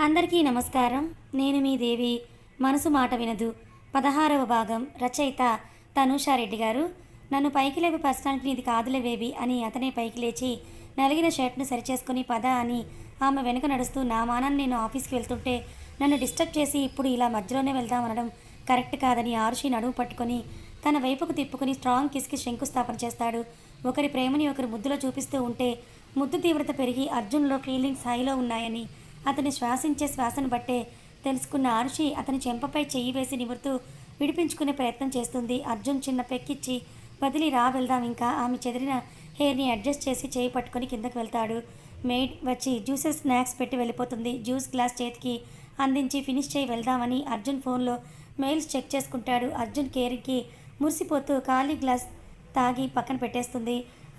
అందరికీ నమస్కారం. నేను మీ దేవి. మనసు మాట వినదు 16వ భాగం. రచయిత తనూషారెడ్డి గారు. నన్ను పైకి లేపి పర్సనాలిటీ నీది కాదులే బేబీ అని అతనే పైకి లేచి నలిగిన షర్ట్ను సరిచేసుకుని పద అని ఆమె వెనుక నడుస్తూ నా మానాన్ని నేను ఆఫీస్కి వెళ్తుంటే నన్ను డిస్టర్బ్ చేసి ఇప్పుడు ఇలా మధ్యలోనే వెళ్దామనడం కరెక్ట్ కాదని ఆరుషి నడుము పట్టుకొని తన వైపుకు తిప్పుకుని స్ట్రాంగ్ కిస్కి శంకుస్థాపన చేస్తాడు. ఒకరి ప్రేమని ఒకరు ముద్దులో చూపిస్తూ ఉంటే ముద్దు తీవ్రత పెరిగి అర్జున్లో ఫీలింగ్స్ హైలో ఉన్నాయని అతని శ్వాసించే శ్వాసను బట్టే తెలుసుకున్న ఆరుషి అతని చెంపపై చెయ్యి వేసి నిమురుతూ విడిపించుకునే ప్రయత్నం చేస్తుంది. అర్జున్ చిన్న పెక్కిచ్చి వదిలి రా వెళ్దాం ఇంకా. ఆమె చెదిరిన హెయిర్ని అడ్జస్ట్ చేసి చేయి పట్టుకొని కిందకు వెళ్తాడు. మెయిడ్ వచ్చి జ్యూసెస్ స్నాక్స్ పెట్టి వెళ్ళిపోతుంది. జ్యూస్ గ్లాస్ చేతికి అందించి ఫినిష్ చేయి వెళ్దామని అర్జున్ ఫోన్లో మెయిల్స్ చెక్ చేసుకుంటాడు. అర్జున్ కేరీకి మురిసిపోతూ ఖాళీ గ్లాస్ తాగి పక్కన పెట్టేస్తుంది.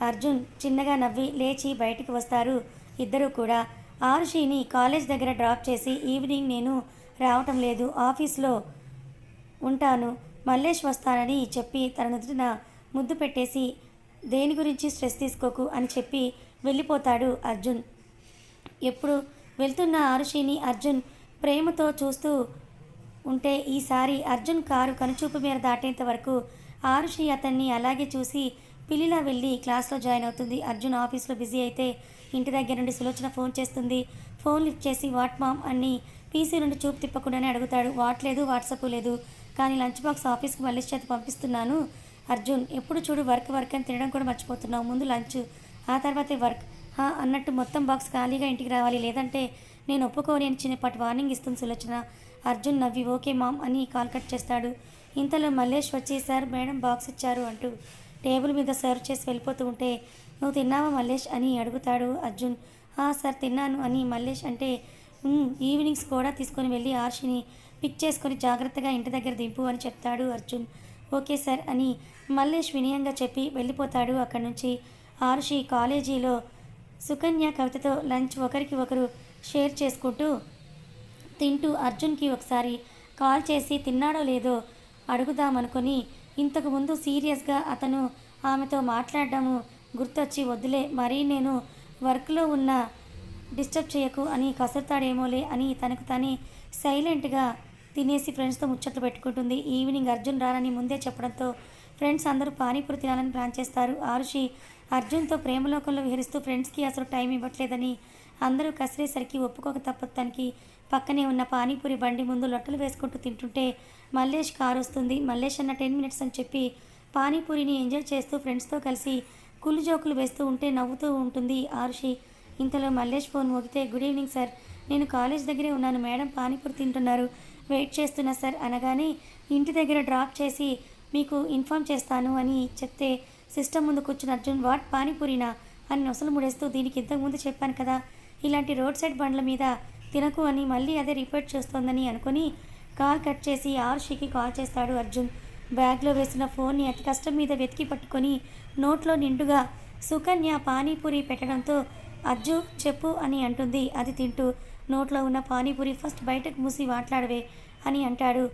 అర్జున్ చిన్నగా నవ్వి లేచి బయటికి వస్తారు. ఇద్దరూ కూడా ఆరుషిని కాలేజ్ దగ్గర డ్రాప్ చేసి ఈవినింగ్ నేను రావటం లేదు, ఆఫీస్లో ఉంటాను, మల్లేష్ వస్తానని చెప్పి తన నుదుటిన ముద్దు పెట్టేసి దేని గురించి స్ట్రెస్ తీసుకోకు అని చెప్పి వెళ్ళిపోతాడు అర్జున్. ఎప్పుడు వెళ్తున్న ఆరుషిని అర్జున్ ప్రేమతో చూస్తూ ఉంటే ఈసారి అర్జున్ కారు కనుచూపు మేర దాటేంత వరకు ఆరుషి అతన్ని అలాగే చూసి పిల్లిలా వెళ్ళి క్లాస్లో జాయిన్ అవుతుంది. అర్జున్ ఆఫీస్లో బిజీ అయితే ఇంటి దగ్గర నుండి సులోచన ఫోన్ చేస్తుంది. ఫోన్ లిఫ్ట్ చేసి వాట్ మామ్ అని పీసీ నుండి చూపు తిప్పకుండానే అడుగుతాడు. వాట్ లేదు, వాట్సాప్ లేదు, కానీ లంచ్ బాక్స్ ఆఫీస్కి మళ్ళీ చేతి పంపిస్తున్నాను. అర్జున్ ఎప్పుడు చూడు వర్క్ వర్క్ అని తినడం కూడా మర్చిపోతున్నావు, ముందు లంచ్ ఆ తర్వాతే వర్క్ అన్నట్టు మొత్తం బాక్స్ ఖాళీగా ఇంటికి రావాలి, లేదంటే నేను ఒప్పుకోని అని చిన్నపాటి వార్నింగ్ ఇస్తుంది సులోచన. అర్జున్ నవ్వి ఓకే మామ్ అని కాల్ కట్ చేస్తాడు. ఇంతలో మల్లేష్ వచ్చి సార్ మేడం బాక్స్ ఇచ్చారు అంటూ టేబుల్ మీద సర్వ్ చేసి వెళ్ళిపోతూ ఉంటే నువ్వు తిన్నావా మల్లేష్ అని అడుగుతాడు అర్జున్. సార్ తిన్నాను అని మల్లేష్ అంటే ఈవినింగ్స్ కూడా తీసుకొని వెళ్ళి ఆర్షిని పిక్ చేసుకొని జాగ్రత్తగా ఇంటి దగ్గర దింపు అని చెప్తాడు అర్జున్. ఓకే సార్ అని మల్లేష్ వినయంగా చెప్పి వెళ్ళిపోతాడు అక్కడి నుంచి. ఆర్షి కాలేజీలో సుకన్య కవితతో లంచ్ ఒకరికి ఒకరు షేర్ చేసుకుంటూ తింటూ అర్జున్కి ఒకసారి కాల్ చేసి తిన్నాడో లేదో అడుగుదామనుకొని ఇంతకుముందు సీరియస్గా అతను ఆమెతో మాట్లాడడము గుర్తొచ్చి వద్దులే మరీ నేను వర్క్లో ఉన్న డిస్టర్బ్ చేయకు అని కసురుతాడేమోలే అని తనకు తనే సైలెంట్గా తినేసి ఫ్రెండ్స్తో ముచ్చట్లు పెట్టుకుంటుంది. ఈవినింగ్ అర్జున్ రానని ముందే చెప్పడంతో ఫ్రెండ్స్ అందరూ పానీపూరి తినాలని ప్లాన్ చేస్తారు. ఆరుషి అర్జున్తో ప్రేమలోకంలో విహరిస్తూ ఫ్రెండ్స్కి అసలు టైం ఇవ్వట్లేదని అందరూ కసిరేసరికి ఒప్పుకోక తప్పదు. తనకి పక్కనే ఉన్న పానీపూరి బండి ముందు లొట్టలు వేసుకుంటూ తింటుంటే మల్లేష్ కారు వస్తుంది. మల్లేష్ అన్న 10 మినిట్స్ అని చెప్పి పానీపూరిని ఎంజాయ్ చేస్తూ ఫ్రెండ్స్తో కలిసి కుళ్ళు జోకులు వేస్తూ ఉంటే నవ్వుతూ ఉంటుంది ఆరుషి. ఇంతలో మల్లేష్ ఫోన్ మోగితే గుడ్ ఈవినింగ్ సార్, నేను కాలేజ్ దగ్గరే ఉన్నాను, మేడం పానీపూరి తింటున్నారు, వెయిట్ చేస్తున్నా సార్ అనగానే ఇంటి దగ్గర డ్రాప్ చేసి మీకు ఇన్ఫామ్ చేస్తాను అని చెప్తే సిస్టమ్ ముందు కూర్చున్న అర్జున్ వాట్ పానీపూరినా అని నొసలు ముడేస్తూ దీనికి ఇంతకుముందు చెప్పాను కదా ఇలాంటి రోడ్ సైడ్ బండ్ల మీద తినకు అని మళ్ళీ అదే రిపీట్ చేస్తోందని అనుకుని కాల్ కట్ చేసి ఆరుషికి కాల్ చేస్తాడు అర్జున్. బ్యాగ్లో వేసిన ఫోన్ని అతి కష్టం మీద వెతికి పట్టుకొని నోట్లో నిండుగా సుకన్య పానీపూరి పెట్టడంతో అర్జు చెప్పు అని అంటుంది. అది తింటూ నోట్లో ఉన్న పానీపూరి ఫస్ట్ బయటకు మూసి మాట్లాడవే అని అంటాడు,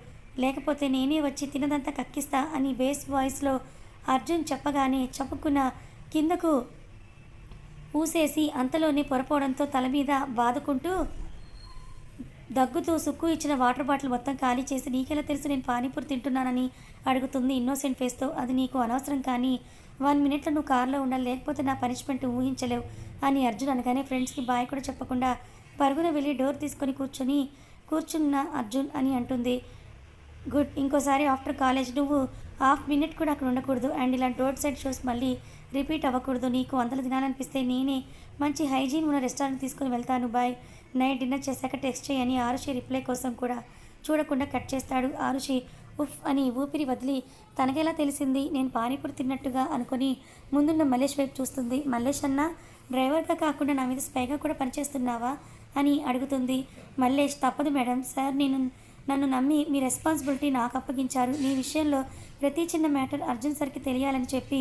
లేకపోతే నేనే వచ్చి తినదంతా కక్కిస్తా అని బేస్ వాయిస్లో అర్జున్ చెప్పగానే చప్పుకున్న కిందకు ఊసేసి అంతలోనే పొరపోవడంతో తల మీద బాదుకుంటూ దగ్గుతూ సుక్కు ఇచ్చిన వాటర్ బాటిల్ మొత్తం ఖాళీ చేసి నీకెలా తెలుసు నేను పానీపూరి తింటున్నానని అడుగుతుంది ఇన్నోసెంట్ ఫేస్తో. అది నీకు అనవసరం, కానీ 1 మినిట్లో నువ్వు కారులో ఉండాలి, లేకపోతే నా పనిష్మెంట్ ఊహించలేవు అని అర్జున్ అనగానే ఫ్రెండ్స్కి బాయ్ కూడా చెప్పకుండా పరుగున వెళ్ళి డోర్ తీసుకొని కూర్చున్న అర్జున్ అని అంటుంది. గుడ్, ఇంకోసారి ఆఫ్టర్ కాలేజ్ నువ్వు హాఫ్ మినిట్ కూడా అక్కడ ఉండకూడదు అండ్ ఇలాంటి రోడ్ సైడ్ షోస్ మళ్ళీ రిపీట్ అవ్వకూడదు. నీకు వందలు తినాలనిపిస్తే నేనే మంచి హైజీన్ ఉన్న రెస్టారెంట్ తీసుకొని వెళ్తాను, బాయ్, నైట్ డిన్నర్ చేశాక టెక్స్ట్ చేయని ఆరుషి రిప్లై కోసం కూడా చూడకుండా కట్ చేస్తాడు. ఆరుషి ఉఫ్ అని ఊపిరి వదిలి తనకెలా తెలిసింది నేను పానీపూరి తిన్నట్టుగా అనుకొని ముందున్న మల్లేష్ వైపు చూస్తుంది. మల్లేష్ అన్న డ్రైవర్గా కాకుండా నా మీద స్పైగా కూడా పనిచేస్తున్నావా అని అడుగుతుంది. మల్లేష్ తప్పదు మేడం, సార్ నన్ను నమ్మి మీ రెస్పాన్సిబిలిటీ నాకు అప్పగించారు, మీ విషయంలో ప్రతి చిన్న మ్యాటర్ అర్జున్ సార్కి తెలియాలని చెప్పి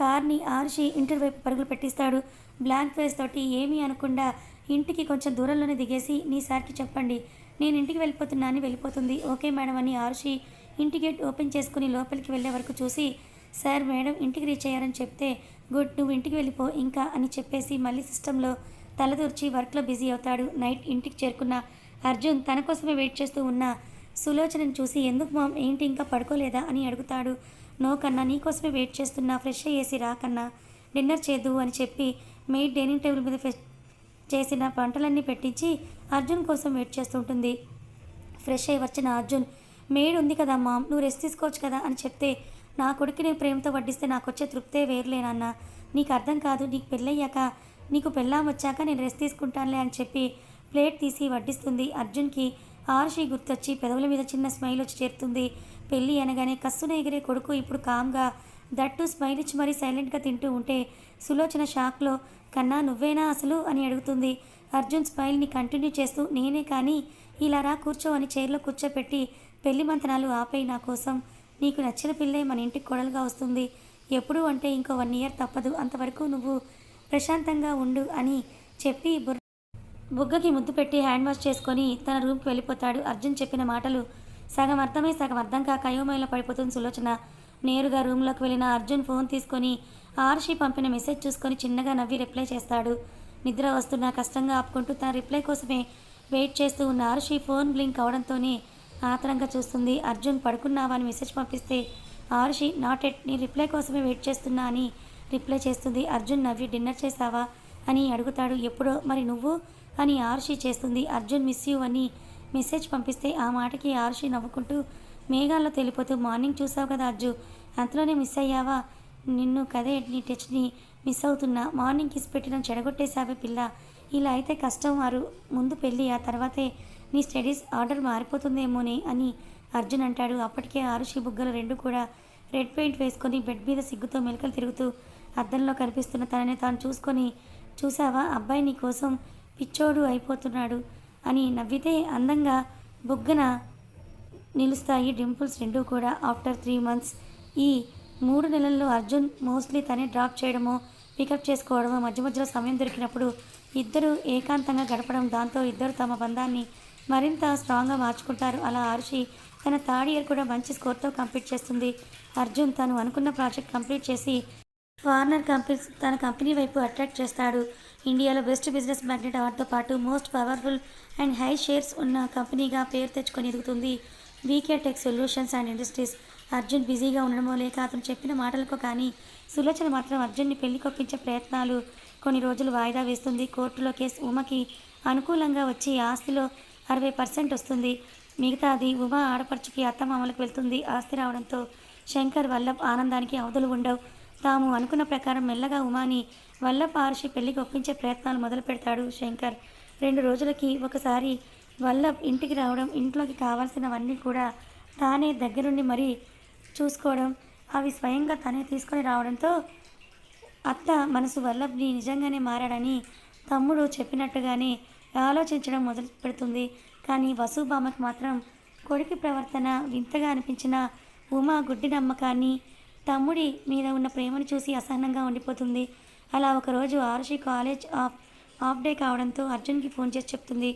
కార్ని ఆరుషి ఇంటర్ వైపు పరుగులు పెట్టిస్తాడు. బ్లాంక్ ఫేస్ తోటి ఏమీ అనకుండా ఇంటికి కొంచెం దూరంలోనే దిగేసి నీ సార్కి చెప్పండి నేను ఇంటికి వెళ్ళిపోతున్నా అని వెళ్ళిపోతుంది. ఓకే మేడం అని ఆరుషి ఇంటి గేట్ ఓపెన్ చేసుకుని లోపలికి వెళ్ళే వరకు చూసి సార్ మేడం ఇంటికి రీచ్ అయ్యారని చెప్తే గుడ్, నువ్వు ఇంటికి వెళ్ళిపో ఇంకా అని చెప్పేసి మళ్ళీ సిస్టంలో తలదూర్చి వర్క్లో బిజీ అవుతాడు. నైట్ ఇంటికి చేరుకున్న అర్జున్ తన కోసమే వెయిట్ చేస్తూ ఉన్న సులోచనను చూసి ఎందుకు మామ్ ఏంటి ఇంకా పడుకోలేదా అని అడుగుతాడు. నో కన్నా, నీకోసమే వెయిట్ చేస్తున్నా, ఫ్రెష్ అయ్యేసి రా కన్నా, డిన్నర్ చేద్దు అని చెప్పి మెయిడ్ డైనింగ్ టేబుల్ మీద చేసిన వంటలన్నీ పెట్టించి అర్జున్ కోసం వెయిట్ చేస్తుంటుంది. ఫ్రెష్ అయ్యి వచ్చిన అర్జున్, మెయిడ్ ఉంది కదా మామ్, నువ్వు రెస్ట్ తీసుకోవచ్చు కదా అని చెప్తే, నా కొడుకు నేను ప్రేమతో వడ్డిస్తే నాకు వచ్చే తృప్తే వేరులేనన్న, నీకు అర్థం కాదు, నీకు పెళ్ళయ్యాక నీకు పెళ్ళాం వచ్చాక నేను రెస్ట్ తీసుకుంటానులే అని చెప్పి ప్లేట్ తీసి వడ్డిస్తుంది. అర్జున్కి ఆరుషి గుర్తొచ్చి పెదవుల మీద చిన్న స్మైల్ వచ్చి చేరుతుంది. పెళ్ళి అనగానే కస్సున ఎగిరే కొడుకు ఇప్పుడు కామ్గా దట్టు స్మైల్ ఇచ్చి మరీ సైలెంట్గా తింటూ ఉంటే సులోచన షాక్లో, కన్నా నువ్వేనా అసలు అని అడుగుతుంది. అర్జున్ స్మైల్ని కంటిన్యూ చేస్తూ, నేనే కానీ ఇలా రా కూర్చో అని చైర్లో కూర్చోపెట్టి, పెళ్లి మంతనాలు ఆపై నా కోసం, నీకు నచ్చిన పిల్లే మన ఇంటికి కొడలుగా వస్తుంది, ఎప్పుడు అంటే ఇంకో 1 ఇయర్ తప్పదు, అంతవరకు నువ్వు ప్రశాంతంగా ఉండు అని చెప్పి బుగ్గకి ముద్దు పెట్టి హ్యాండ్ వాష్ చేసుకొని తన రూమ్కి వెళ్ళిపోతాడు. అర్జున్ చెప్పిన మాటలు సగం అర్థమై సగం అర్థం కాక అయోమయంలో పడిపోతుంది సులోచన. నేరుగా రూమ్లోకి వెళ్ళిన అర్జున్ ఫోన్ తీసుకొని ఆరుషి పంపిన మెసేజ్ చూసుకొని చిన్నగా నవ్వి రిప్లై చేస్తాడు. నిద్ర వస్తున్నా కష్టంగా ఆపుకుంటూ తన రిప్లై కోసమే వెయిట్ చేస్తూ ఉన్న ఆరుషి ఫోన్ బ్లింక్ అవడంతోనే ఆతరంగా చూస్తుంది. అర్జున్ పడుకున్నావా అని మెసేజ్ పంపిస్తే ఆరుషి నాట్ ఎట్, నీ రిప్లై కోసమే వెయిట్ చేస్తున్నా అని రిప్లై చేస్తుంది. అర్జున్ నవ్వి డిన్నర్ చేసావా అని అడుగుతాడు. ఎప్పుడో, మరి నువ్వు అని ఆరుషి చేస్తుంది. అర్జున్ మిస్ యూ అని మెసేజ్ పంపిస్తే ఆ మాటకి ఆరుషి నవ్వుకుంటూ మేఘాల్లో తెలిపోతూ, మార్నింగ్ చూసావు కదా అర్జు, అంతలోనే మిస్ అయ్యావా, నిన్ను కదే నీ టచ్ని మిస్ అవుతున్నా, మార్నింగ్ కిస్ పెట్టిన చెడగొట్టేసావే పిల్ల, ఇలా అయితే కష్టం, ముందు పెళ్ళి ఆ తర్వాతే నీ స్టడీస్ ఆర్డర్ మారిపోతుందేమోనే అని అర్జున్ అంటాడు. అప్పటికే ఆరుషి బుగ్గలు రెండు కూడా రెడ్ పెయింట్ వేసుకొని బెడ్ మీద సిగ్గుతో మెలకలు తిరుగుతూ అద్దంలో కనిపిస్తున్న తనని తాను చూసుకొని, చూసావా అబ్బాయి నీ కోసం పిచ్చోడు అయిపోతున్నాడు అని నవ్వితే అందంగా బుగ్గన నిలుస్తాయి డింపుల్స్ రెండూ కూడా. ఆఫ్టర్ 3 months, ఈ 3 నెలల్లో అర్జున్ మోస్ట్లీ తనే డ్రాప్ చేయడమో పికప్ చేసుకోవడమో, మధ్య మధ్యలో సమయం దొరికినప్పుడు ఇద్దరు ఏకాంతంగా గడపడం, దాంతో ఇద్దరు తమ బంధాన్ని మరింత స్ట్రాంగ్గా మార్చుకుంటారు. అలా ఆరుషి తన థర్డ్ ఇయర్ కూడా మంచి స్కోర్తో కంప్లీట్ చేస్తుంది. అర్జున్ తను అనుకున్న ప్రాజెక్ట్ కంప్లీట్ చేసి వార్నర్ కంపెనీస్ తన కంపెనీ వైపు అట్రాక్ట్ చేస్తాడు. ఇండియాలో బెస్ట్ బిజినెస్ మ్యాగ్నెట్ అవార్డుతో పాటు most powerful and high shares ఉన్న కంపెనీగా పేరు తెచ్చుకొని ఎదుగుతుంది VK tech solutions and industries. Arjun బిజీగా ఉండడమో లేక అతను చెప్పిన మాటలకు కానీ సులోచన మాత్రం అర్జున్ని పెళ్లి కొప్పించే ప్రయత్నాలు కొన్ని రోజులు వాయిదా వేస్తుంది. కోర్టులో కేసు ఉమకి అనుకూలంగా వచ్చి ఆస్తిలో 60% వస్తుంది. మిగతాది ఉమ ఆడపడుచుకి అత్తమామలకు వెళ్తుంది. ఆస్తి రావడంతో శంకర్ వల్లభ్ ఆనందానికి అవధులు ఉండవు. తాము అనుకున్న ప్రకారం మెల్లగా ఉమాని వల్లభ్ ఆరుషి పెళ్లికి ఒప్పించే ప్రయత్నాలు మొదలు పెడతాడు శంకర్. 2 రోజులకి ఒకసారి వల్లభ్ ఇంటికి రావడం, ఇంట్లోకి కావాల్సినవన్నీ కూడా తానే దగ్గరుండి మరీ చూసుకోవడం, అవి స్వయంగా తనే తీసుకొని రావడంతో అత్త మనసు వల్లభ్ని నిజంగానే మారాడని తమ్ముడు చెప్పినట్టుగానే ఆలోచించడం మొదలు పెడుతుంది. కానీ వసుబామ్మకి మాత్రం కొడుకు ప్రవర్తన వింతగా అనిపించిన ఉమా గుడ్డి నమ్మకాన్ని, తమ్ముడి మీద ఉన్న ప్రేమను చూసి అసహనంగా ఉండిపోతుంది. అలా ఒకరోజు ఆరుషి కాలేజ్ ఆఫ్ డే కావడంతో అర్జున్కి ఫోన్ చేసి చెప్తుంది.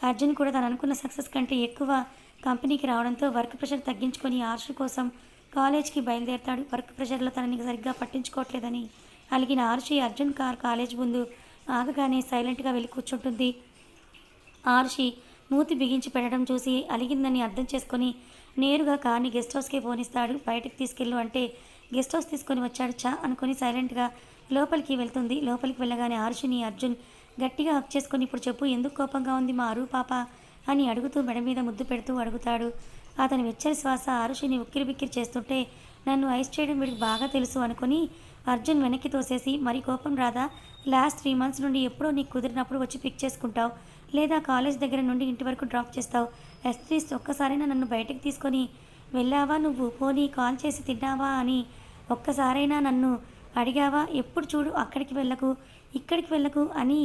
అర్జున్ కూడా తను అనుకున్న సక్సెస్ కంటే ఎక్కువ కంపెనీకి రావడంతో వర్క్ ప్రెషర్ తగ్గించుకొని ఆరుషి కోసం కాలేజ్కి బయలుదేరతాడు. వర్క్ ప్రెషర్లో తనని సరిగ్గా పట్టించుకోవట్లేదని అలిగిన ఆరుషి అర్జున్ కాలేజ్ ముందు ఆగగానే సైలెంట్గా వెళ్ళి కూర్చుంటుంది. ఆరుషి మూతి బిగించి పెట్టడం చూసి అలిగిందని అర్థం చేసుకొని నేరుగా కార్ని గెస్ట్ హౌస్కే పోనిస్తాడు. బయటకు తీసుకెళ్ళు అంటే గెస్ట్ హౌస్ తీసుకొని వచ్చాడు చా అనుకొని సైలెంట్గా లోపలికి వెళ్తుంది. లోపలికి వెళ్ళగానే ఆరుషిని అర్జున్ గట్టిగా హక్ చేసుకొని, ఇప్పుడు చెప్పు ఎందుకు కోపంగా ఉంది మా అరువు పాప అని అడుగుతూ మెడ మీద ముద్దు పెడుతూ అడుగుతాడు. అతని వెచ్చని శ్వాస ఆరుషిని ఉక్కిరి బిక్కిరి చేస్తుంటే, నన్ను ఐస్ చేయడం వీడికి బాగా తెలుసు అనుకుని అర్జున్ వెనక్కి తోసేసి, మరి కోపం రాదా, లాస్ట్ 3 months నుండి ఎప్పుడో నీకు కుదిరినప్పుడు వచ్చి పిక్ చేసుకుంటావు, లేదా కాలేజ్ దగ్గర నుండి ఇంటి వరకు డ్రాప్ చేస్తావు, అట్లీస్ట్ ఒక్కసారైనా నన్ను బయటకు తీసుకొని వెళ్ళావా నువ్వు, పోనీ కాల్ చేసి తిన్నావా అని ఒక్కసారైనా నన్ను అడిగావా, ఎప్పుడు చూడు అక్కడికి వెళ్ళకు ఇక్కడికి వెళ్ళకు అని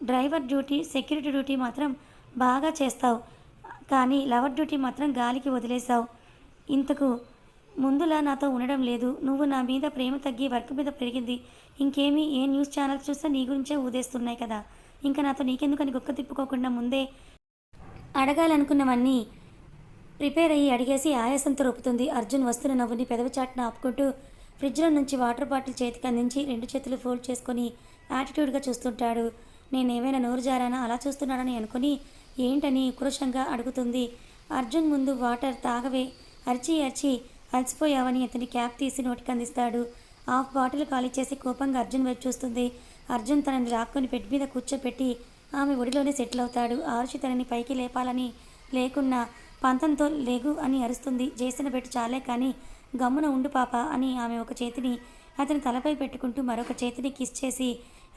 డ్రైవర్ డ్యూటీ సెక్యూరిటీ డ్యూటీ మాత్రం బాగా చేస్తావు, కానీ లవర్ డ్యూటీ మాత్రం గాలికి వదిలేసావు, ఇంతకు ముందులా నాతో ఉండడం లేదు, నువ్వు నా మీద ప్రేమ తగ్గి వర్క్ మీద పెరిగింది, ఇంకేమీ ఏ న్యూస్ ఛానల్స్ చూస్తే నీ గురించే ఊదేస్తున్నాయి కదా, ఇంకా నాతో నీకెందుకని గొక్క తిప్పుకోకుండా ముందే అడగాలనుకున్నవన్నీ ప్రిపేర్ అయ్యి అడిగేసి ఆయాసంతో రొప్పుతుంది. అర్జున్ వస్తున్న నవ్వుని పెదవి చాటున ఆపుకుంటూ ఫ్రిడ్జ్లో నుంచి వాటర్ బాటిల్ చేతికి అందించి 2 చేతులు ఫోల్డ్ చేసుకొని యాటిట్యూడ్గా చూస్తుంటాడు. నేనేమైనా నోరు జారానా అలా చూస్తున్నాడని అనుకుని ఏంటని క్రోషంగా అడుగుతుంది. అర్జున్ ముందు వాటర్ తాగవే, అరిచి అరిచి అలసిపోయావని అతని క్యాప్ తీసి నోటికి అందిస్తాడు. హాఫ్ బాటిల్ ఖాళీ చేసి కోపంగా అర్జున్ వైపు చూస్తుంది. అర్జున్ తనని లాక్కొని బెడ్ మీద కూర్చోపెట్టి ఆమె ఒడిలోనే సెటిల్ అవుతాడు. ఆరుషి తనని పైకి లేపాలని లేకున్నా పంతంతో లేగు అని అరుస్తుంది. చేసిన బెట్టు చాలే కానీ గమ్మున ఉండు పాప అని ఆమె ఒక చేతిని అతని తలపై పెట్టుకుంటూ మరొక చేతిని కిస్ చేసి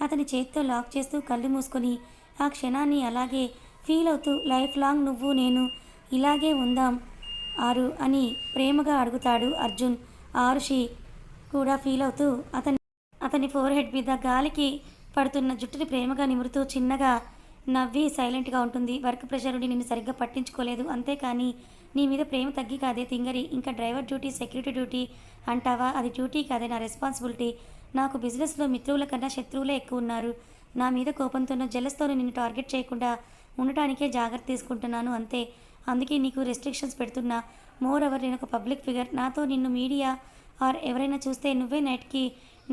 అతని చేతితో లాక్ చేస్తూ కళ్ళు మూసుకొని ఆ క్షణాన్ని అలాగే ఫీల్ అవుతూ లైఫ్ లాంగ్ నువ్వు నేను ఇలాగే ఉందాం ఆరు అని ప్రేమగా అడుగుతాడు అర్జున్. ఆరుషి కూడా ఫీల్ అవుతూ అతని ఫోర్ హెడ్ మీద గాలికి పడుతున్న జుట్టుని ప్రేమగా నిమురుతూ చిన్నగా నవ్వి సైలెంట్గా ఉంటుంది. వర్క్ ప్రెషర్ ఉండి నిన్ను సరిగ్గా పట్టించుకోలేదు అంతేకాని నీ మీద ప్రేమ తగ్గి కాదే తింగరి. ఇంకా డ్రైవర్ డ్యూటీ సెక్యూరిటీ డ్యూటీ అంటావా, అది డ్యూటీ కాదే నా రెస్పాన్సిబిలిటీ. నాకు బిజినెస్లో మిత్రువుల కన్నా శత్రువులే ఎక్కువ ఉన్నారు. నా మీద కోపంతో జెలస్తో నిన్ను టార్గెట్ చేయకుండా ఉండటానికే జాగ్రత్త తీసుకుంటున్నాను అంతే. అందుకే నీకు రెస్ట్రిక్షన్స్ పెడుతున్నా. మోర్ ఓవర్ నేను ఒక పబ్లిక్ ఫిగర్. నాతో నిన్ను మీడియా ఆర్ ఎవరైనా చూస్తే నువ్వే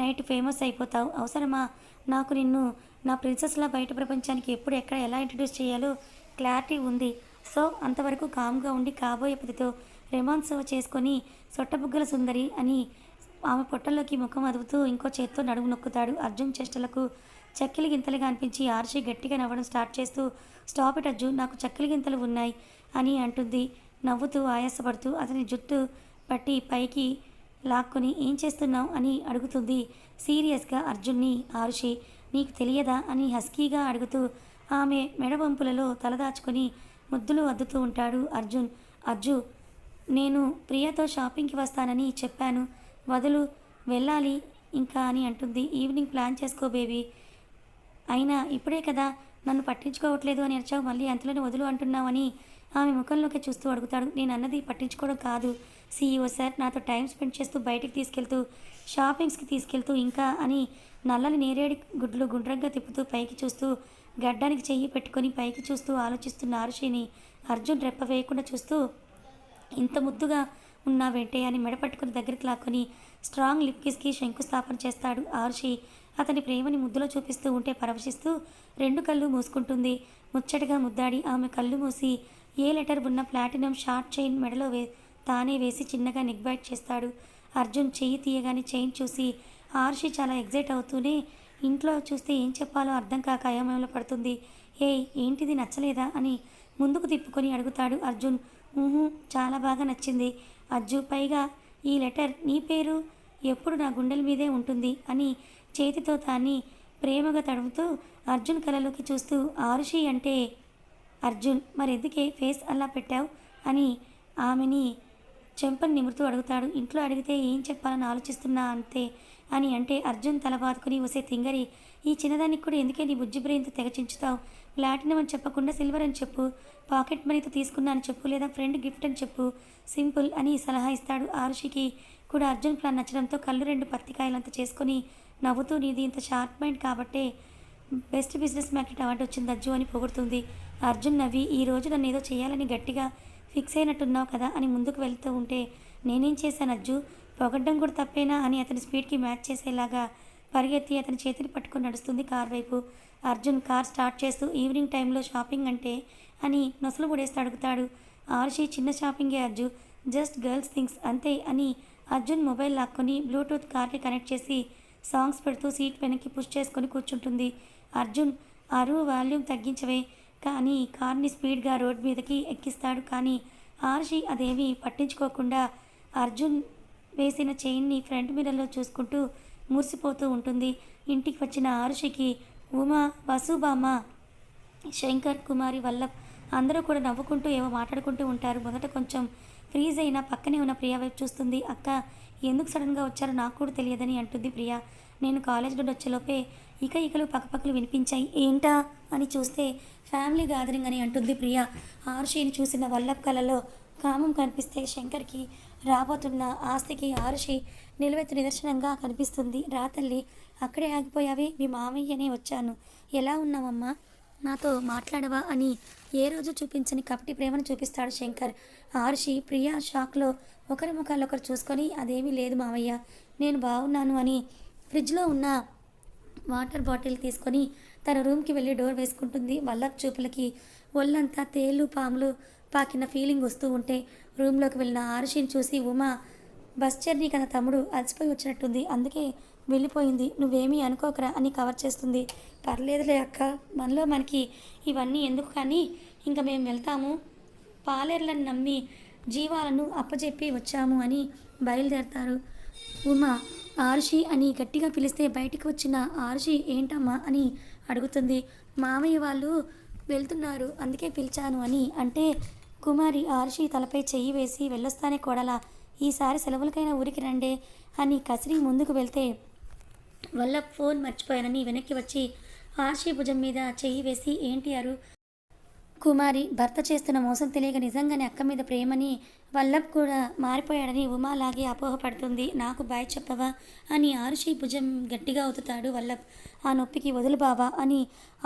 నైట్ ఫేమస్ అయిపోతావు. అవసరమా నాకు నిన్ను నా ప్రిన్సెస్లా బయట ప్రపంచానికి ఎప్పుడు ఎక్కడ ఎలా ఇంట్రడ్యూస్ చేయాలో క్లారిటీ ఉంది. సో అంతవరకు కామ్గా ఉండి కాబోయే పతితో రెమాన్స్ చేసుకొని సొట్టబుగ్గల సుందరి అని ఆమె పొట్టల్లోకి ముఖం అదుపుతూ ఇంకో చేత్తో నడుము నొక్కుతాడు. అర్జున్ చేష్టలకు చక్కిలి గింతలుగా అనిపించి ఆర్షి గట్టిగా నవ్వడం స్టార్ట్ చేస్తూ స్టాప్ ఇట్ అర్జున్, నాకు చక్కిలి గింతలు ఉన్నాయి అని అంటుంది నవ్వుతూ ఆయాసపడుతూ. అతని జుట్టు పట్టి పైకి లాక్కొని ఏం చేస్తున్నావు అని అడుగుతుంది సీరియస్గా అర్జున్ని. ఆరుషి నీకు తెలియదా అని హస్కీగా అడుగుతూ ఆమె మెడవంపులలో తలదాచుకొని ముద్దులు అద్దుతూ ఉంటాడు అర్జున్. అర్జు, నేను ప్రియతో షాపింగ్కి వస్తానని చెప్పాను, వదులు, వెళ్ళాలి ఇంకా అని అంటుంది. ఈవినింగ్ ప్లాన్ చేసుకో బేబీ. అయినా ఇప్పుడే కదా నన్ను పట్టించుకోవట్లేదు అని అరిచావు, మళ్ళీ అంతలోనే వదులు అంటున్నావని ఆమె ముఖంలోకి చూస్తూ అడుగుతాడు. నేను అన్నది పట్టించుకోవడం కాదు సీఈఓ సార్, నాతో టైం స్పెండ్ చేస్తూ బయటికి తీసుకెళ్తూ షాపింగ్స్కి తీసుకెళ్తూ ఇంకా అని నల్లని నేరేడి గుడ్లు గుండ్రంగా తిప్పుతూ పైకి చూస్తూ గడ్డానికి చెయ్యి పెట్టుకొని పైకి చూస్తూ ఆలోచిస్తున్న ఆరుషిని అర్జున్ రెప్ప వేయకుండా చూస్తూ ఇంత ముద్దుగా ఉన్నావేంటే అని మెడపట్టుకుని దగ్గరికి లాక్కొని స్ట్రాంగ్ లిప్ కిస్కి శంకుస్థాపన చేస్తాడు. ఆరుషి అతని ప్రేమని ముద్దులో చూపిస్తూ ఉంటే పరవశిస్తూ రెండు కళ్ళు మూసుకుంటుంది. ముచ్చటగా ముద్దాడి ఆమె కళ్ళు మూసి ఏ లెటర్ ఉన్న ప్లాటినం షార్ట్ చైన్ మెడలో తానే వేసి చిన్నగా నెక్ బైట్ చేస్తాడు. అర్జున్ చెయ్యి తీయగానే చైన్ చూసి ఆరుషి చాలా ఎగ్జైట్ అవుతూనే ఇంట్లో చూస్తే ఏం చెప్పాలో అర్థం కాక అయోమయంలో పడుతుంది. ఏంటిది నచ్చలేదా అని ముందుకు తిప్పుకొని అడుగుతాడు అర్జున్. చాలా బాగా నచ్చింది అర్జు, పైగా ఈ లెటర్ నీ పేరు ఎప్పుడు నా గుండెల మీదే ఉంటుంది అని చేతితో తాన్ని ప్రేమగా తడుముతూ అర్జున్ కళ్ళలోకి చూస్తూ ఆరుషి అంటే అర్జున్ మరెందుకే ఫేస్ అలా పెట్టావు అని ఆమెని చెంపని నిమురుతూ అడుగుతాడు. ఇంట్లో అడిగితే ఏం చెప్పాలని ఆలోచిస్తున్నా అంతే అని అంటే అర్జున్ తల బాదుకుని వసే తింగరి, ఈ చిన్నదానికి కూడా ఎందుకే నీ బుజ్జి బ్రెయిన్తో తెగచించుతావు? ప్లాటినం అని చెప్పకుండా సిల్వర్ అని చెప్పు, పాకెట్ మనీతో తీసుకున్నా అని చెప్పు, లేదా ఫ్రెండ్ గిఫ్ట్ అని చెప్పు, సింపుల్ అని సలహా ఇస్తాడు. ఆరుషికి కూడా అర్జున్ ప్లాన్ నచ్చడంతో కళ్ళు రెండు పత్తికాయలంత చేసుకొని నవ్వుతూ నీది ఇంత షార్ప్ మైండ్ కాబట్టే బెస్ట్ బిజినెస్ మ్యాగ్నెట్ అవార్డు వచ్చింది అజ్జు అని పొగుడుతుంది. అర్జున్ నవ్వి ఈ రోజు నన్ను ఏదో చేయాలని గట్టిగా ఫిక్స్ అయినట్టున్నావు కదా అని ముందుకు వెళ్తూ ఉంటే నేనేం చేశాను అజ్జు, పొగడ్డం కూడా తప్పేనా అని అతని స్పీడ్కి మ్యాచ్ చేసేలాగా పరిగెత్తి అతని చేతిని పట్టుకొని నడుస్తుంది కార్ వైపు. అర్జున్ కార్ స్టార్ట్ చేస్తూ ఈవినింగ్ టైంలో షాపింగ్ అంటే అని నొసలు పొడేస్తూ అడుగుతాడు. ఆరుషి చిన్న షాపింగే అజ్జు, జస్ట్ గర్ల్స్ థింగ్స్ అంతే అని అర్జున్ మొబైల్ లాక్కొని బ్లూటూత్ కార్కి కనెక్ట్ చేసి సాంగ్స్ పెడుతూ సీట్ వెనక్కి పుష్ చేసుకొని కూర్చుంటుంది. అర్జున్ వాల్యూమ్ తగ్గించవే కానీ కార్ని స్పీడ్గా రోడ్ మీదకి ఎక్కిస్తాడు. కానీ ఆరుషి అదేమీ పట్టించుకోకుండా అర్జున్ వేసిన చైన్ని ఫ్రంట్ మిర్రర్లో చూసుకుంటూ మురిసిపోతూ ఉంటుంది. ఇంటికి వచ్చిన ఆరుషికి ఉమా, వసుబామ్మ, శంకర్, కుమారి, వల్లభ్ అందరూ కూడా నవ్వుకుంటూ ఏవో మాట్లాడుకుంటూ ఉంటారు. మొదట కొంచెం ఫ్రీజ్ అయినా పక్కనే ఉన్న ప్రియా వైపు చూస్తుంది. అక్క ఎందుకు సడన్గా వచ్చారో నాకు కూడా తెలియదని అంటుంది ప్రియా. నేను కాలేజ్ నుండి వచ్చేలోపే ఇకలు పక్కపక్కలు వినిపించాయి. ఏంటా అని చూస్తే ఫ్యామిలీ గ్యాదరింగ్ అని అంటుంది ప్రియా. ఆరుషిని చూసిన వల్లభ్ కళలో కామం కనిపిస్తే శంకర్కి రాబోతున్న ఆస్తికి ఆరుషి నిలువెత్తు నిదర్శనంగా కనిపిస్తుంది. రా తల్లి, అక్కడే ఆగిపోయావి, మీ మామయ్యనే వచ్చాను, ఎలా ఉన్నావమ్మా, నాతో మాట్లాడవా అని ఏ రోజు చూపించని కపటి ప్రేమను చూపిస్తాడు శంకర్. ఆరుషి, ప్రియా షాక్లో ఒకరి ముఖాలు ఒకరు చూసుకొని అదేమీ లేదు మామయ్య, నేను బాగున్నాను అని ఫ్రిడ్జ్లో ఉన్న వాటర్ బాటిల్ తీసుకొని తన రూమ్కి వెళ్ళి డోర్ వేసుకుంటుంది. వల్లభ్ చూపులకి ఒళ్ళంతా తేళ్ళు పాములు పాకిన ఫీలింగ్ వస్తూ ఉంటే రూమ్లోకి వెళ్ళిన ఆరుషిని చూసి ఉమా బస్ జర్నీ కదా తమ్ముడు అలసిపోయి వచ్చినట్టుంది, అందుకే వెళ్ళిపోయింది, నువ్వేమీ అనుకోకరా అని కవర్ చేస్తుంది. పర్లేదులే అక్క, మనలో మనకి ఇవన్నీ ఎందుకు కానీ ఇంకా మేము వెళ్తాము, పాలేర్లను నమ్మి జీవాలను అప్పచెప్పి వచ్చాము అని బయలుదేరతారు. ఉమా ఆరుషి అని గట్టిగా పిలిస్తే బయటికి వచ్చిన ఆరుషి ఏంటమ్మా అని అడుగుతుంది. మామయ్య వాళ్ళు వెళ్తున్నారు అందుకే పిలిచాను అని అంటే కుమారి ఆరుషి తలపై చెయ్యి వేసి వెళ్ళొస్తానే కోడలా, ఈసారి సెలవులకైనా ఊరికి రండే అని కసిరి ముందుకు వెళ్తే వల్ల ఫోన్ మర్చిపోయానని వెనక్కి వచ్చి ఆర్షి భుజం మీద చెయ్యి వేసి ఏంటి అరు కుమారి భర్త చేస్తున్న మోసం తెలియక నిజంగానే అక్క మీద ప్రేమని వల్లభ్ కూడా మారిపోయాడని ఉమాలాగే అపోహపడుతుంది. నాకు బాయ్ చెప్పవా అని ఆరుషి భుజం గట్టిగా అవుతాడు వల్లభ్. ఆ నొప్పికి వదులు బావా అని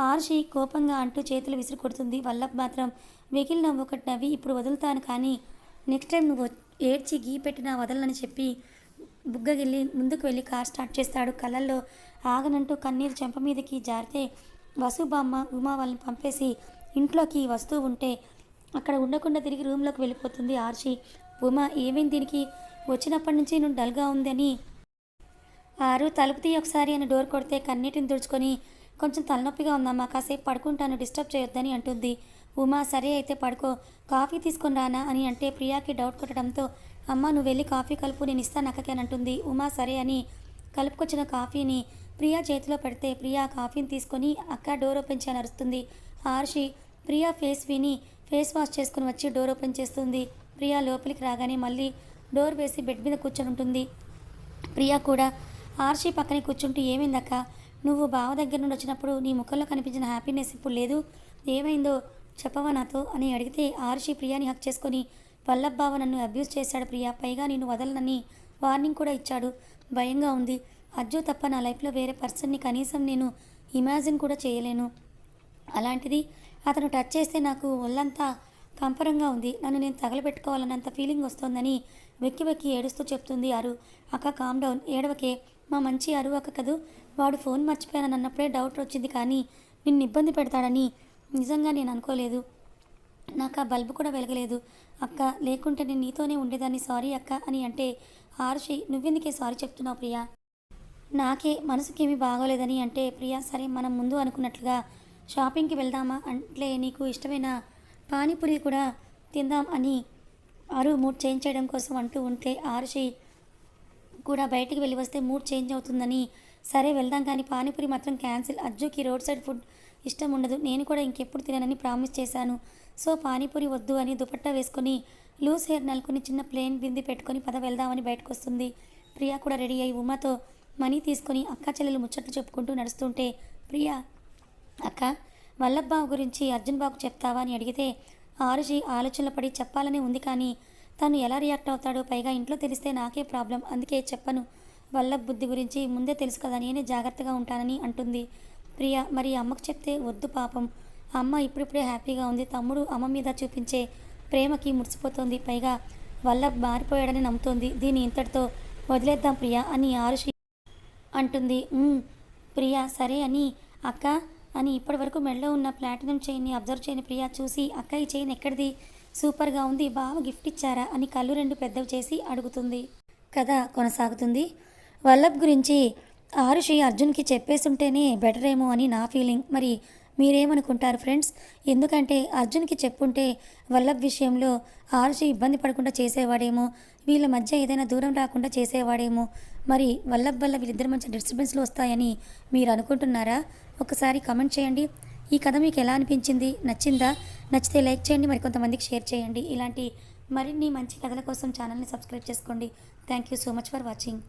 ఆరుషి కోపంగా అంటూ చేతులు విసిరి కొడుతుంది. వల్లభ్ మాత్రం వెకిల్ నవ్వు ఒకటి నవ్వి ఇప్పుడు వదులుతాను కానీ నెక్స్ట్ టైం నువ్వు ఏడ్చి గీ పెట్టినా వదలని చెప్పి బుగ్గగిల్లి ముందుకు వెళ్ళి కార్ స్టార్ట్ చేస్తాడు. కళ్ళల్లో ఆగనంటూ కన్నీరు చెంప మీదకి జారితే వసుబామ్మ ఉమా వాళ్ళని పంపేసి ఇంట్లోకి వస్తూ ఉంటే అక్కడ ఉండకుండా తిరిగి రూమ్లోకి వెళ్ళిపోతుంది ఆర్షి. ఉమా ఏమైంది దీనికి, వచ్చినప్పటి నుంచి నువ్వు డల్గా ఉందని ఆరు తలుపు తీ ఒకసారి అని డోర్ కొడితే కన్నీటిని తుడుచుకొని కొంచెం తలనొప్పిగా ఉందమ్మా, కాసేపు పడుకుంటాను, డిస్టర్బ్ చేయొద్దని అంటుంది. ఉమా సరే అయితే పడుకో, కాఫీ తీసుకొని రానా అని అంటే ప్రియాకి డౌట్ కొట్టడంతో అమ్మ నువ్వు వెళ్ళి కాఫీ కలుపు నేను ఇస్తాను అక్కకి అని అంటుంది. ఉమా సరే అని కలుపుకొచ్చిన కాఫీని ప్రియా చేతిలో పెడితే ప్రియా కాఫీని తీసుకొని అక్క డోర్ ఓపెన్ చేయని అరుస్తుంది. ఆర్షి ప్రియా ఫేస్ విని ఫేస్ వాష్ చేసుకుని వచ్చి డోర్ ఓపెన్ చేస్తుంది. ప్రియా లోపలికి రాగానే మళ్ళీ డోర్ వేసి బెడ్ మీద కూర్చొని ఉంటుంది. ప్రియా కూడా ఆర్షి పక్కనే కూర్చుంటూ ఏమైందక్క, నువ్వు బావ దగ్గర నుండి వచ్చినప్పుడు నీ ముఖంలో కనిపించిన హ్యాపీనెస్ ఇప్పుడు లేదు, ఏమైందో చెప్పవా నాతో అని అడిగితే ఆర్షి ప్రియాని హక్ చేసుకొని వల్లభ్ బావ నన్ను అబ్యూస్ చేశాడు ప్రియా, పైగా నిన్ను వదలనని వార్నింగ్ కూడా ఇచ్చాడు, భయంగా ఉంది, అజ్జు తప్ప నా లైఫ్లో వేరే పర్సన్ని కనీసం నేను ఇమాజిన్ కూడా చేయలేను, అలాంటిది అతను టచ్ చేస్తే నాకు ఒళ్ళంతా కంపరంగా ఉంది, నన్ను నేను తగలబెట్టుకోవాలన్నంత ఫీలింగ్ వస్తోందని వెక్కి వెక్కి ఏడుస్తూ చెప్తుంది. అరు అక్క కామ్ డౌన్, ఏడవకే, మా మంచి అరు అక్క కదూ, వాడు ఫోన్ మర్చిపోయానని అన్నప్పుడే డౌట్ వచ్చింది కానీ నిన్ను ఇబ్బంది పెడతాడని నిజంగా నేను అనుకోలేదు, నాకు ఆ బల్బు కూడా వెలగలేదు అక్క, లేకుంటే నేను నీతోనే ఉండేదాన్ని, సారీ అక్క అని అంటే ఆరుషి నువ్వెందుకే సారీ చెప్తున్నావు ప్రియా, నాకే మనసుకేమీ బాగోలేదని అంటే ప్రియా సరే మనం ముందు అనుకున్నట్లుగా షాపింగ్కి వెళ్దామా అంటే నీకు ఇష్టమైన పానీపూరి కూడా తిందాం అని అరు మూడ్ చేంజ్ చేయడం కోసం అంటూ ఉంటే ఆరుషి కూడా బయటికి వెళ్ళి వస్తే మూడ్ చేంజ్ అవుతుందని సరే వెళ్దాం కానీ పానీపూరి మాత్రం క్యాన్సిల్, అజ్జుకి రోడ్ సైడ్ ఫుడ్ ఇష్టం ఉండదు, నేను కూడా ఇంకెప్పుడు తిననని ప్రామిస్ చేశాను, సో పానీపూరి వద్దు అని దుపట్టా వేసుకొని లూజ్ హెయిర్ నలుకుని చిన్న ప్లేన్ బింది పెట్టుకొని పద వెళ్దామని బయటకు వస్తుంది. ప్రియా కూడా రెడీ అయ్యి ఉమాతో మనీ తీసుకొని అక్క చెల్లెలు ముచ్చట్లు చెప్పుకుంటూ నడుస్తుంటే ప్రియా అక్క వల్లభ్ బాబు గురించి అర్జున్ బాబుకు చెప్తావా అని అడిగితే ఆరుషి ఆలోచనలు పడి చెప్పాలనే ఉంది కానీ తను ఎలా రియాక్ట్ అవుతాడో, పైగా ఇంట్లో తెలిస్తే నాకే ప్రాబ్లం, అందుకే చెప్పను, వల్లభ్ బుద్ధి గురించి ముందే తెలుసు కదా, నేనే జాగ్రత్తగా ఉంటానని అంటుంది. ప్రియా మరి అమ్మకు చెప్తే వద్దు పాపం, అమ్మ ఇప్పుడిప్పుడే హ్యాపీగా ఉంది, తమ్ముడు అమ్మ మీద చూపించే ప్రేమకి మురిసిపోతుంది, పైగా వల్లభ్ మారిపోయాడని నమ్ముతోంది, దీన్ని ఇంతటితో వదిలేద్దాం ప్రియా అని ఆరుషి అంటుంది. ప్రియా సరే అని అక్క అని ఇప్పటి వరకు మెడలో ఉన్న ప్లాటినం చైన్ని అబ్జర్వ్ చేయని ప్రియా చూసి అక్క ఈ చైన్ ఎక్కడిది, సూపర్గా ఉంది, బాగా గిఫ్ట్ ఇచ్చారా అని కళ్ళు రెండు పెద్దవి చేసి అడుగుతుంది. కథ కొనసాగుతుంది. వల్లభ్ గురించి ఆరుషి అర్జున్కి చెప్పేస్తుంటేనే బెటర్ ఏమో అని నా ఫీలింగ్, మరి మీరేమనుకుంటారు ఫ్రెండ్స్, ఎందుకంటే అర్జున్కి చెప్పుంటే వల్లభ్ విషయంలో ఆరుషి ఇబ్బంది పడకుండా చేసేవాడేమో, వీళ్ళ మధ్య ఏదైనా దూరం రాకుండా చేసేవాడేమో, మరి వల్లభ్ వల్ల వీళ్ళిద్దరి మధ్య డిస్టర్బెన్స్లు వస్తాయని మీరు అనుకుంటున్నారా, ఒకసారి కామెంట్ చేయండి. ఈ కథ మీకు ఎలా అనిపించింది, నచ్చిందా, నచ్చితే లైక్ చేయండి, మరి కొంతమందికి షేర్ చేయండి. ఇలాంటి మరిన్ని మంచి కథల కోసం ఛానల్ని సబ్స్క్రైబ్ చేసుకోండి. Thank you so much for watching.